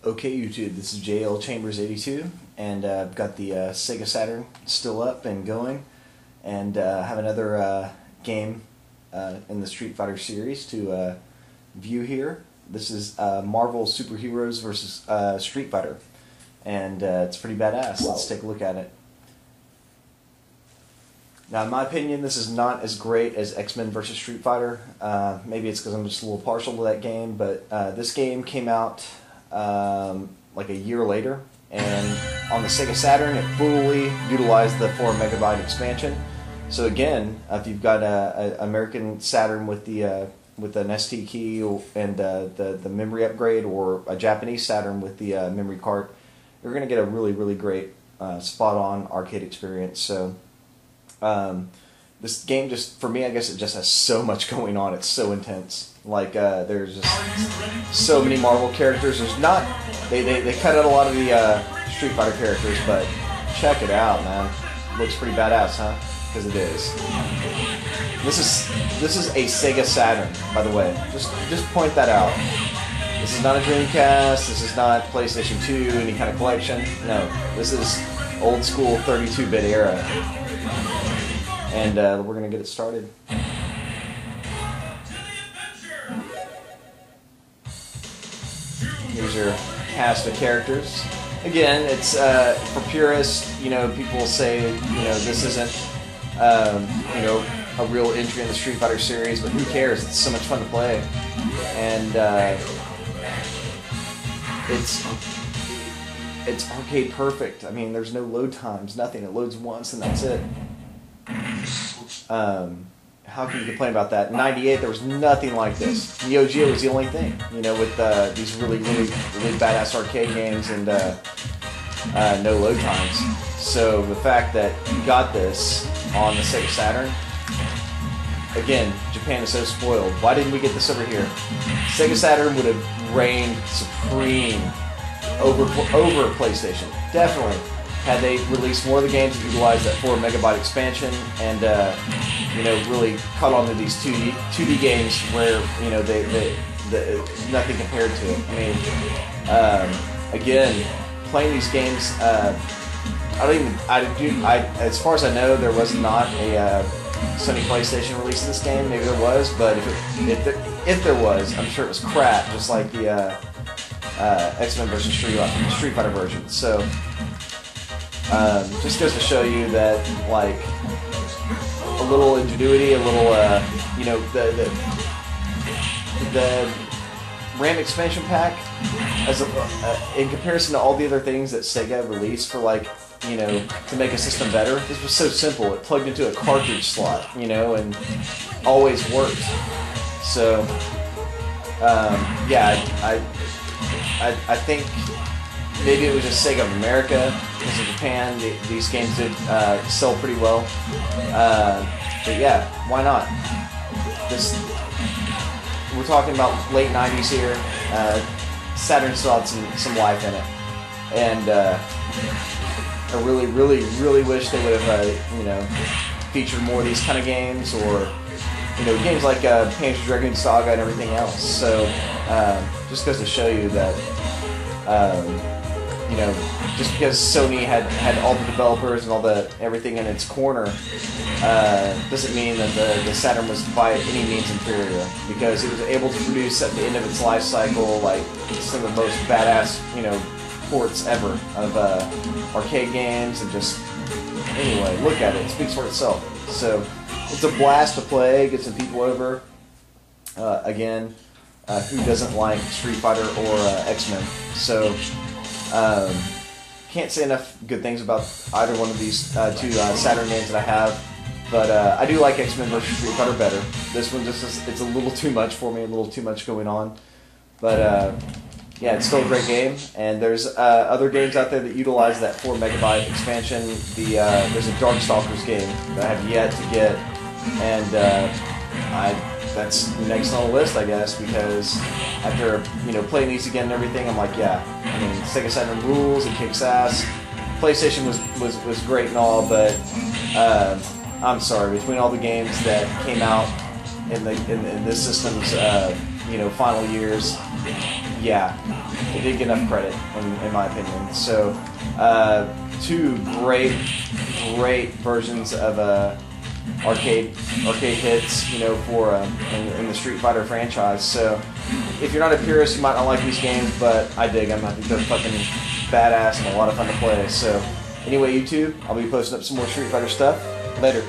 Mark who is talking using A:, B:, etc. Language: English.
A: Okay YouTube, this is JL Chambers 82 and I've got the Sega Saturn still up and going, and have another game in the Street Fighter series to view here. This is Marvel Superheroes versus Street Fighter, and it's pretty badass. Let's take a look at it. Now, in my opinion, this is not as great as X-Men vs. Street Fighter. Maybe it's because I'm just a little partial to that game, but this game came out like a year later, and on the Sega Saturn, it fully utilized the 4 megabyte expansion. So again, if you've got an American Saturn with an ST key and the memory upgrade, or a Japanese Saturn with the memory card, you're going to get a really great spot-on arcade experience. So this game, just for me, I guess it just has so much going on. It's so intense. Like there's just so many Marvel characters. There's not they cut out a lot of the Street Fighter characters, but check it out, man. Looks pretty badass, huh? Because it is. This is a Sega Saturn, by the way. Just point that out. This is not a Dreamcast. This is not PlayStation 2, any kind of collection. No, this is old school 32-bit era. And we're gonna get it started. Here's your cast of characters. Again, it's for purists. You know, people say, you know, this isn't you know, a real entry in the Street Fighter series, but who cares? It's so much fun to play, and it's arcade perfect. I mean, there's no load times, nothing. It loads once and that's it. How can you complain about that? In '98, there was nothing like this. Neo Geo was the only thing, you know, with these really badass arcade games and no load times. So the fact that you got this on the Sega Saturn, again, Japan is so spoiled. Why didn't we get this over here? Sega Saturn would have reigned supreme over PlayStation, definitely. Had they released more of the games that utilized that 4 megabyte expansion, and you know, really caught on to these 2D games where, you know, nothing compared to it. I mean, again, playing these games, as far as I know, there was not a Sony PlayStation release of this game. Maybe there was, but if there was, I'm sure it was crap, just like the X-Men vs. Street Fighter version. So. Just goes to show you that, like, a little ingenuity, a little, you know, the RAM expansion pack, as in comparison to all the other things that Sega released for, like, you know, to make a system better, this was so simple. It plugged into a cartridge slot, you know, and always worked. So, yeah, I think maybe it was just Sega of America, because in Japan these games did sell pretty well. But yeah, why not? We're talking about late '90s here. Saturn still had some life in it, and I really wish they would have you know, featured more of these kind of games, or, you know, games like Panzer Dragoon Saga and everything else. So just goes to show you that. You know, just because Sony had all the developers and all everything in its corner, doesn't mean that the Saturn was by any means inferior, because it was able to produce at the end of its life cycle, like, some of the most badass, you know, ports ever of arcade games, and just, anyway, look at it. It speaks for itself. So it's a blast to play. Get some people over. Again, who doesn't like Street Fighter or X-Men? So. Can't say enough good things about either one of these two Saturn games that I have, but I do like X-Men vs. Street Fighter better. This one it's a little too much for me, a little too much going on, but yeah, it's still a great game. And there's other games out there that utilize that 4 megabyte expansion. There's a Darkstalkers game that I have yet to get, and that's next on the list, I guess, because after, you know, playing these again and everything, I'm like, yeah, I mean, Sega Saturn rules, it kicks ass. PlayStation was great and all, but I'm sorry, between all the games that came out in this system's you know, final years, yeah, it did get enough credit, in my opinion. So, two great versions of arcade hits, you know, for in the Street Fighter franchise. So, if you're not a purist, you might not like these games, but I dig them. I think they're fucking badass and a lot of fun to play. So, anyway, YouTube, I'll be posting up some more Street Fighter stuff later.